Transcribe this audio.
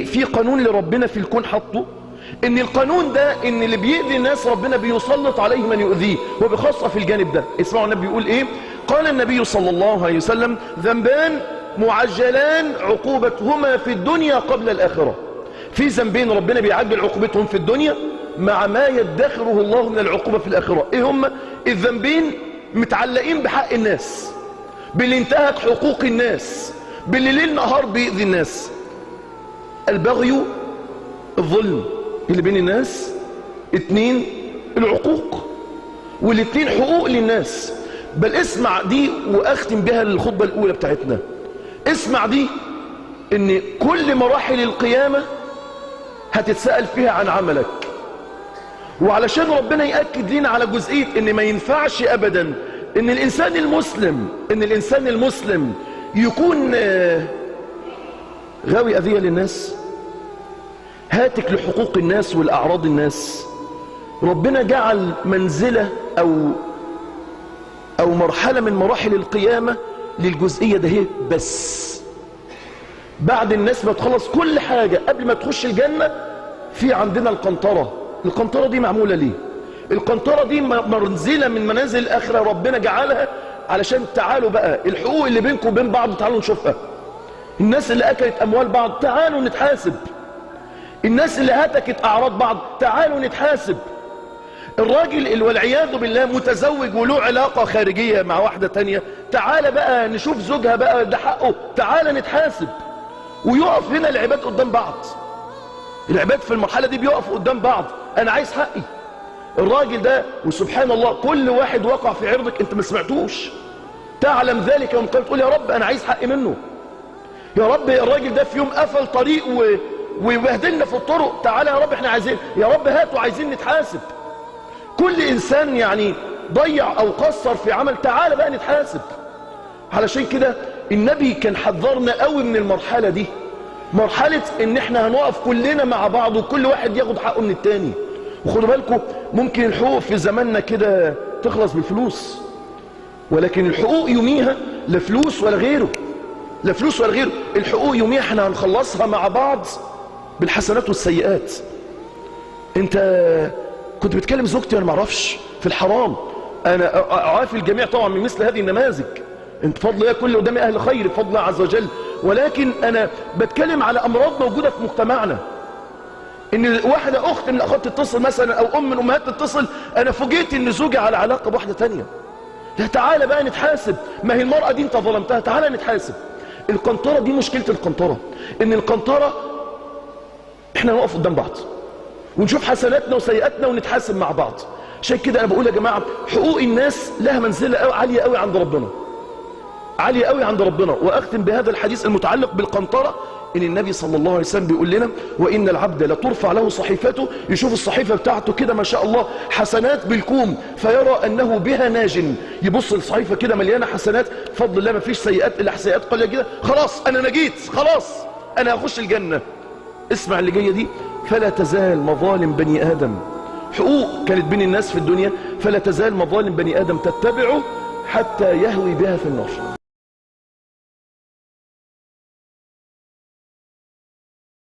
في قانون لربنا في الكون حطه، ان القانون ده ان اللي بيؤذي الناس ربنا بيسلط عليه من يؤذيه، وبخاصة في الجانب ده. اسمعوا النبي بيقول ايه؟ قال النبي صلى الله عليه وسلم: ذنبان معجلان عقوبتهما في الدنيا قبل الآخرة. في ذنبين ربنا بيعجل عقوبتهم في الدنيا مع ما يدخره الله من العقوبة في الآخرة. ايه هم الذنبين؟ متعلقين بحق الناس، باللي انتهك حقوق الناس، باللي ليل نهار بيؤذي الناس. البغي، الظلم اللي بين الناس. 2 العقوق، والاتنين حقوق للناس. بل اسمع دي واختم بها الخطبة الاولى بتاعتنا. اسمع دي، ان كل مراحل القيامة هتتسأل فيها عن عملك. وعلشان ربنا يأكد لنا على جزئية ان ما ينفعش ابدا ان الانسان المسلم يكون غاوي اذية للناس، هاتك لحقوق الناس والاعراض الناس. ربنا جعل منزلة او مرحلة من مراحل القيامة للجزئية ده هي بس. بعد الناس ما تخلص كل حاجة قبل ما تخش الجنة، في عندنا القنطرة. القنطرة دي معمولة ليه؟ القنطرة دي منزلة من منازل الآخرة ربنا جعلها علشان تعالوا بقى الحقوق اللي بينكم وبين بعض تعالوا نشوفها. الناس اللي أكلت أموال بعض تعالوا نتحاسب. الناس اللي هتكت أعراض بعض تعالوا نتحاسب. الراجل اللي والعياذ بالله متزوج وله علاقة خارجية مع واحدة تانية، تعال بقى نشوف زوجها بقى ده حقه، تعال نتحاسب. ويقف هنا العباد قدام بعض. العباد في المرحلة دي بيقفوا قدام بعض، أنا عايز حقي. الراجل ده وسبحان الله كل واحد وقع في عرضك أنت ما سمعتوش، تعلم ذلك يوم قيامة تقول يا رب أنا عايز حقي منه. يا رب الراجل ده في يوم قفل طريق ويبهدلنا في الطرق، تعالى يا رب احنا عايزين، يا رب هاتوا عايزين نتحاسب. كل إنسان يعني ضيع أو قصر في عمل تعالى بقى نتحاسب. علشان كده النبي كان حذرنا قوي من المرحلة دي، مرحلة ان احنا هنقف كلنا مع بعض وكل واحد ياخد حقه من التاني. وخدوا بالكم ممكن الحقوق في زماننا كده تخلص بالفلوس، ولكن الحقوق يوميها لا فلوس ولا غيره، لا فلوس ولا غيره. الحقوق يوميها احنا هنخلصها مع بعض بالحسنات والسيئات. انت كنت بتكلم زوجتي وانا ما اعرفش في الحرام، انا اعافي الجميع طبعا من مثل هذه النماذج، انت فضل الله كل قدام اهل خير بفضل الله عز وجل. ولكن انا بتكلم على امراض موجودة في مجتمعنا، ان واحدة اخت من الاخوات تتصل مثلا او ام من امهات تتصل، انا فوجئت ان زوجي على علاقة بواحدة تانية. لا تعالى بقى نتحاسب، ما هي المرأة دي انت ظلمتها، تعالى نتحاسب. القنطرة دي مشكلة القنطرة، ان القنطرة احنا نقف قدام بعض ونشوف حسناتنا وسيئاتنا ونتحاسب مع بعض. عشان كده انا بقول يا جماعة حقوق الناس لها منزلة عالية قوي عند ربنا، عالية قوي عند ربنا. واختم بهذا الحديث المتعلق بالقنطرة، ان النبي صلى الله عليه وسلم بيقول لنا وان العبد لترفع له صحيفته، يشوف الصحيفة بتاعته كده ما شاء الله حسنات بالكوم، فيرى انه بها ناج. يبص الصحيفة كده مليانة حسنات فضل الله، ما فيش سيئات الا سيئات قليلة كده، خلاص انا نجيت، خلاص انا هخش الجنة. اسمع اللي جاية دي: فلا تزال مظالم بني آدم، حقوق كانت بين الناس في الدنيا، فلا تزال مظالم بني آدم تتبعه حتى يهوي بها في النار.